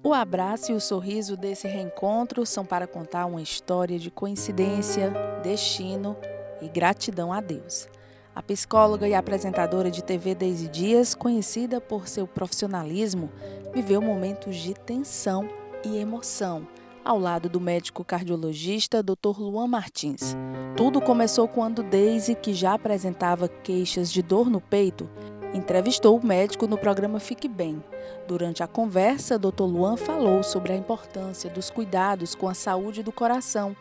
O abraço e o sorriso desse reencontro são para contar uma história de coincidência, destino e gratidão a Deus. A psicóloga e apresentadora de TV Deise Dias, conhecida por seu profissionalismo, viveu momentos de tensão e emoção ao lado do médico cardiologista Dr. Luan Martins. Tudo começou quando Deise, que já apresentava queixas de dor no peito, entrevistou o médico no programa Fique Bem. Durante a conversa, Dr. Luan falou sobre a importância dos cuidados com a saúde do coração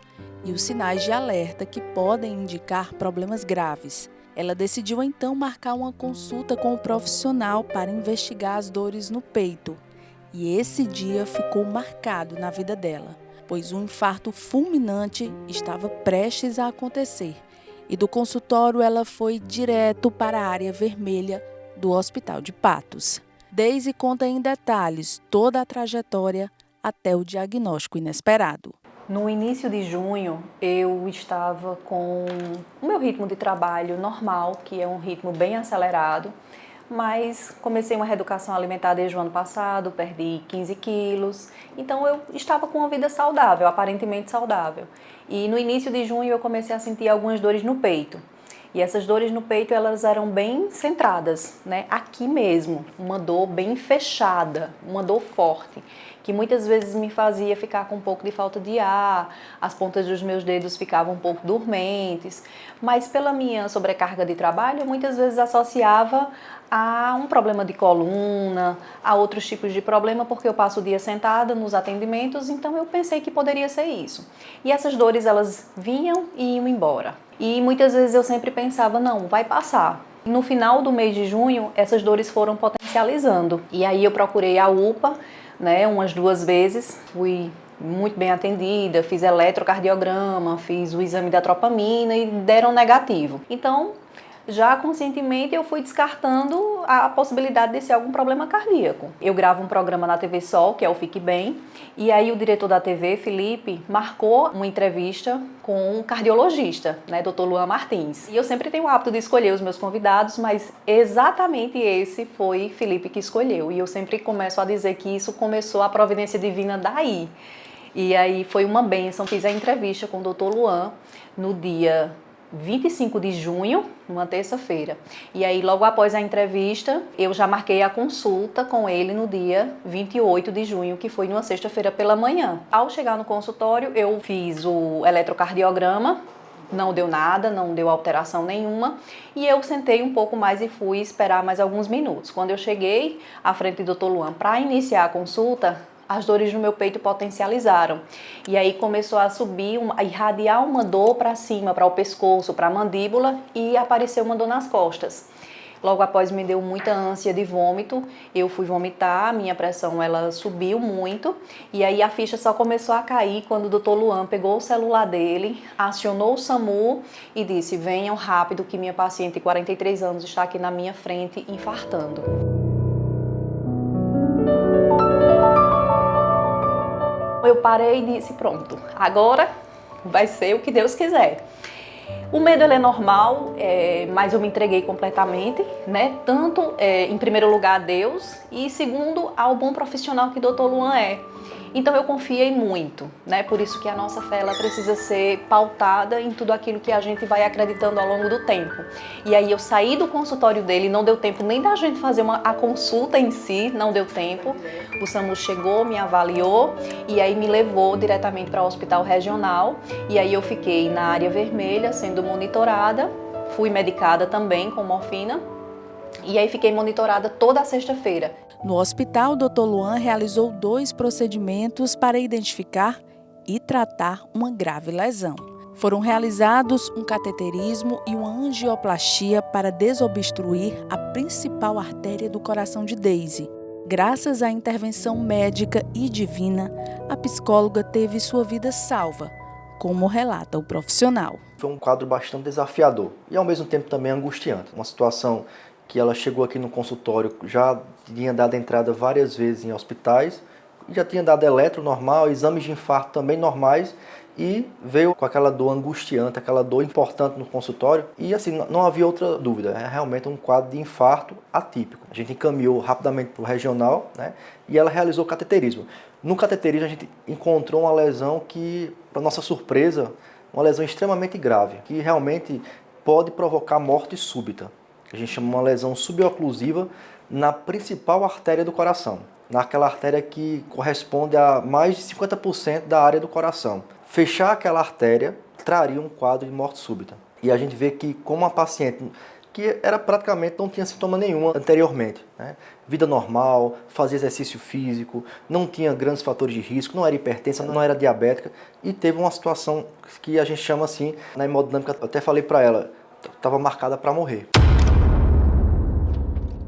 e os sinais de alerta que podem indicar problemas graves. Ela decidiu então marcar uma consulta com o profissional para investigar as dores no peito. E esse dia ficou marcado na vida dela, pois um infarto fulminante estava prestes a acontecer. E do consultório ela foi direto para a área vermelha do Hospital de Patos. Deise conta em detalhes toda a trajetória até o diagnóstico inesperado. No início de junho, eu estava com o meu ritmo de trabalho normal, que é um ritmo bem acelerado, mas comecei uma reeducação alimentar desde o ano passado, perdi 15 quilos, então eu estava com uma vida saudável, aparentemente saudável. E no início de junho eu comecei a sentir algumas dores no peito. E essas dores no peito, elas eram bem centradas, né? Aqui mesmo, uma dor bem fechada, uma dor forte, que muitas vezes me fazia ficar com um pouco de falta de ar, as pontas dos meus dedos ficavam um pouco dormentes, mas pela minha sobrecarga de trabalho, eu muitas vezes associava a um problema de coluna, a outros tipos de problema, porque eu passo o dia sentada nos atendimentos, então eu pensei que poderia ser isso. E essas dores, elas vinham e iam embora. E muitas vezes eu sempre pensava, não, vai passar. No final do mês de junho, essas dores foram potencializando. E aí eu procurei a UPA, né, umas 2 vezes, fui muito bem atendida, fiz eletrocardiograma, fiz o exame da tropamina e deram negativo. Então, já conscientemente eu fui descartando a possibilidade de ser algum problema cardíaco. Eu gravo um programa na TV Sol, que é o Fique Bem, e aí o diretor da TV, Felipe, marcou uma entrevista com um cardiologista, né, Dr. Luan Martins. E eu sempre tenho o hábito de escolher os meus convidados, mas exatamente esse foi Felipe que escolheu. E eu sempre começo a dizer que isso começou a providência divina daí. E aí foi uma bênção, fiz a entrevista com o Dr. Luan no dia 25 de junho, numa terça-feira. E aí, logo após a entrevista, eu já marquei a consulta com ele no dia 28 de junho, que foi numa sexta-feira pela manhã. Ao chegar no consultório, eu fiz o eletrocardiograma, não deu nada, não deu alteração nenhuma, e eu sentei um pouco mais e fui esperar mais alguns minutos. Quando eu cheguei à frente do Dr. Luan para iniciar a consulta, as dores no meu peito potencializaram. E aí começou a subir, a irradiar uma dor para cima, para o pescoço, para a mandíbula, e apareceu uma dor nas costas. Logo após me deu muita ânsia de vômito, eu fui vomitar, minha pressão ela subiu muito, e aí a ficha só começou a cair quando o Dr. Luan pegou o celular dele, acionou o SAMU e disse: venham rápido que minha paciente de 43 anos está aqui na minha frente infartando. Eu parei e disse, pronto, agora vai ser o que Deus quiser. O medo ele é normal, mas eu me entreguei completamente, né? Tanto em primeiro lugar a Deus e segundo ao bom profissional que o Dr. Luan é. Então eu confiei muito, né? Por isso que a nossa fé ela precisa ser pautada em tudo aquilo que a gente vai acreditando ao longo do tempo. E aí eu saí do consultório dele, não deu tempo nem da gente fazer a consulta em si, não deu tempo. O SAMU chegou, me avaliou e aí me levou diretamente para o hospital regional. E aí eu fiquei na área vermelha sendo monitorada, fui medicada também com morfina. E aí fiquei monitorada toda a sexta-feira. No hospital, o Dr. Luan realizou 2 procedimentos para identificar e tratar uma grave lesão. Foram realizados um cateterismo e uma angioplastia para desobstruir a principal artéria do coração de Deise. Graças à intervenção médica e divina, a psicóloga teve sua vida salva, como relata o profissional. Foi um quadro bastante desafiador e ao mesmo tempo também angustiante. Uma situação que ela chegou aqui no consultório, já tinha dado entrada várias vezes em hospitais, já tinha dado eletro normal, exames de infarto também normais, e veio com aquela dor angustiante, aquela dor importante no consultório e assim, não havia outra dúvida, é realmente um quadro de infarto atípico. A gente encaminhou rapidamente para o regional, né, e ela realizou o cateterismo. No cateterismo a gente encontrou uma lesão que, para nossa surpresa, uma lesão extremamente grave, que realmente pode provocar morte súbita. A gente chama uma lesão suboclusiva na principal artéria do coração, naquela artéria que corresponde a mais de 50% da área do coração. Fechar aquela artéria traria um quadro de morte súbita. E a gente vê que como uma paciente que era praticamente não tinha sintoma nenhum anteriormente, né? Vida normal, fazia exercício físico, não tinha grandes fatores de risco, não era hipertensa, não era diabética e teve uma situação que a gente chama assim, na hemodinâmica, eu até falei para ela, estava marcada para morrer.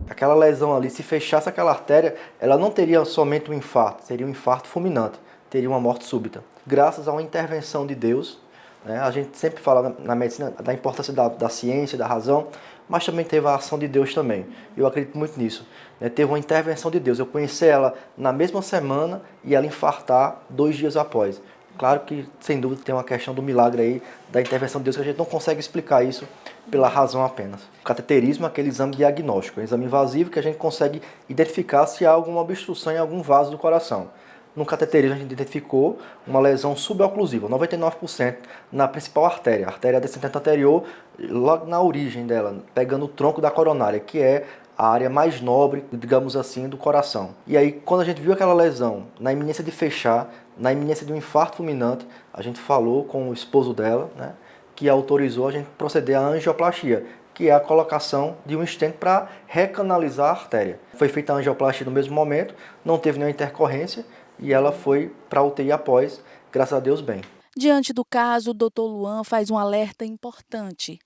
Aquela lesão ali, se fechasse aquela artéria, ela não teria somente um infarto, seria um infarto fulminante, teria uma morte súbita. Graças a uma intervenção de Deus, né, a gente sempre fala na medicina da importância da ciência, da razão, mas também teve a ação de Deus também. Eu acredito muito nisso. Né, teve uma intervenção de Deus. Eu conheci ela na mesma semana e ela infartar 2 dias após. Claro que, sem dúvida, tem uma questão do milagre aí, da intervenção de Deus, que a gente não consegue explicar isso pela razão apenas. O cateterismo é aquele exame diagnóstico, é um exame invasivo que a gente consegue identificar se há alguma obstrução em algum vaso do coração. No cateterismo a gente identificou uma lesão suboclusiva, 99% na principal artéria, a artéria descendente anterior, logo na origem dela, pegando o tronco da coronária, que é a área mais nobre, digamos assim, do coração. E aí, quando a gente viu aquela lesão, na iminência de fechar, na iminência de um infarto fulminante, a gente falou com o esposo dela, né, que autorizou a gente proceder à angioplastia, que é a colocação de um stent para recanalizar a artéria. Foi feita a angioplastia no mesmo momento, não teve nenhuma intercorrência e ela foi para a UTI após, graças a Deus, bem. Diante do caso, o Dr. Luan faz um alerta importante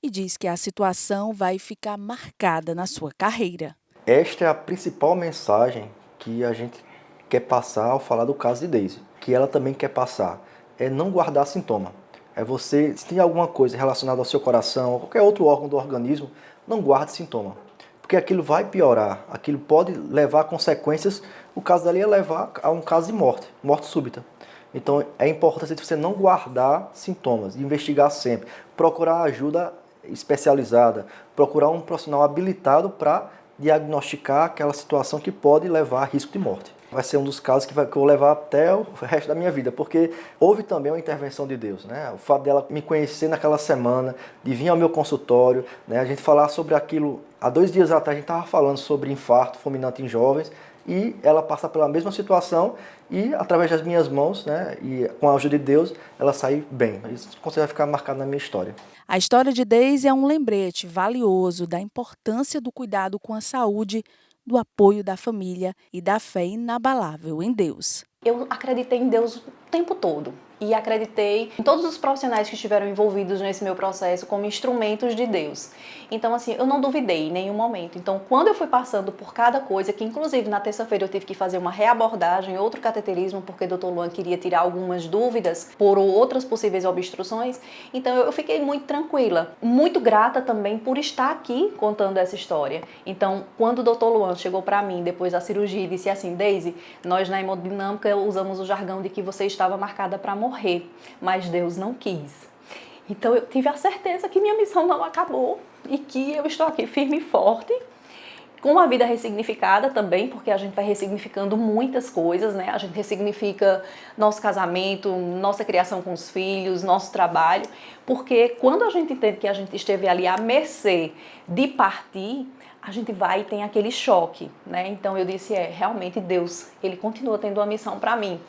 e diz que a situação vai ficar marcada na sua carreira. Esta é a principal mensagem que a gente quer passar ao falar do caso de Daisy, que ela também quer passar, é não guardar sintoma. É você, se tem alguma coisa relacionada ao seu coração ou qualquer outro órgão do organismo, não guarde sintoma. Porque aquilo vai piorar, aquilo pode levar a consequências, o caso dali é levar a um caso de morte, morte súbita. Então é importante você não guardar sintomas, investigar sempre, procurar ajuda especializada, procurar um profissional habilitado para diagnosticar aquela situação que pode levar a risco de morte. Vai ser um dos casos que eu vou levar até o resto da minha vida, porque houve também uma intervenção de Deus, né? O fato dela me conhecer naquela semana, de vir ao meu consultório, né? A gente falar sobre aquilo, há 2 dias atrás a gente estava falando sobre infarto fulminante em jovens, e ela passa pela mesma situação e através das minhas mãos, né, e com a ajuda de Deus, ela sai bem. Isso vai ficar marcado na minha história. A história de Daisy é um lembrete valioso da importância do cuidado com a saúde, do apoio da família e da fé inabalável em Deus. Eu acreditei em Deus o tempo todo e acreditei em todos os profissionais que estiveram envolvidos nesse meu processo como instrumentos de Deus. Então, assim, eu não duvidei em nenhum momento. Então, quando eu fui passando por cada coisa, que inclusive na terça-feira eu tive que fazer uma reabordagem, outro cateterismo, porque o Dr. Luan queria tirar algumas dúvidas por outras possíveis obstruções, então eu fiquei muito tranquila. Muito grata também por estar aqui contando essa história. Então, quando o Dr. Luan chegou para mim depois da cirurgia e disse assim: Daisy, nós na hemodinâmica usamos o jargão de que você estava marcada para morrer, mas Deus não quis. Então eu tive a certeza que minha missão não acabou e que eu estou aqui firme e forte, com uma vida ressignificada também, porque a gente vai ressignificando muitas coisas, né? A gente ressignifica nosso casamento, nossa criação com os filhos, nosso trabalho, porque quando a gente entende que a gente esteve ali à mercê de partir, a gente vai e tem aquele choque, né? Então eu disse, realmente Deus, Ele continua tendo uma missão para mim.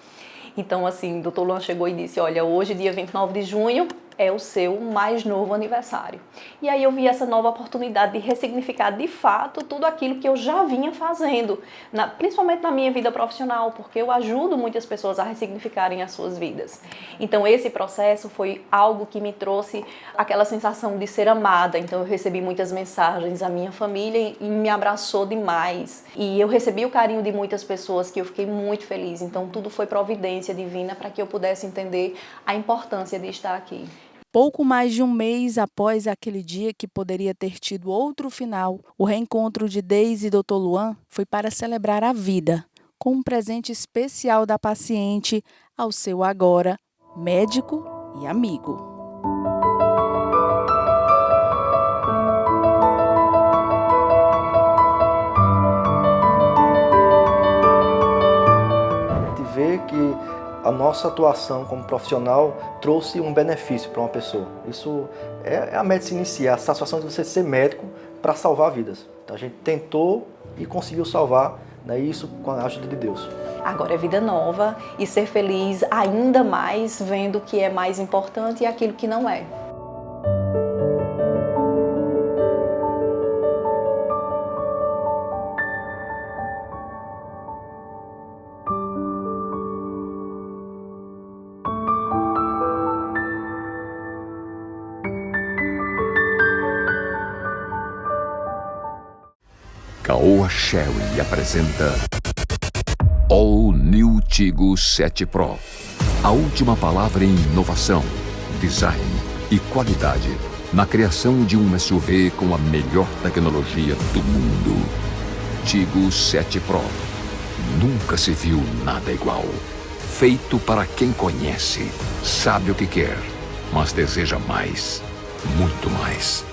Então, assim, o Dr. Luan chegou e disse, olha, hoje, dia 29 de junho, é o seu mais novo aniversário. E aí eu vi essa nova oportunidade de ressignificar de fato tudo aquilo que eu já vinha fazendo, principalmente na minha vida profissional, porque eu ajudo muitas pessoas a ressignificarem as suas vidas. Então esse processo foi algo que me trouxe aquela sensação de ser amada. Então eu recebi muitas mensagens, a minha família me abraçou demais. E eu recebi o carinho de muitas pessoas que eu fiquei muito feliz. Então tudo foi providência divina para que eu pudesse entender a importância de estar aqui. Pouco mais de um mês após aquele dia que poderia ter tido outro final, o reencontro de Daisy e Dr. Luan foi para celebrar a vida, com um presente especial da paciente ao seu agora médico e amigo. A gente vê que a nossa atuação como profissional trouxe um benefício para uma pessoa. Isso é a medicina em si, a satisfação de você ser médico para salvar vidas. Então a gente tentou e conseguiu salvar, né, isso com a ajuda de Deus. Agora é vida nova e ser feliz ainda mais vendo o que é mais importante e aquilo que não é. Caoa Sherry apresenta All New Tigo 7 Pro. A última palavra em inovação, design e qualidade na criação de um SUV com a melhor tecnologia do mundo. Tigo 7 Pro. Nunca se viu nada igual. Feito para quem conhece, sabe o que quer, mas deseja mais, muito mais.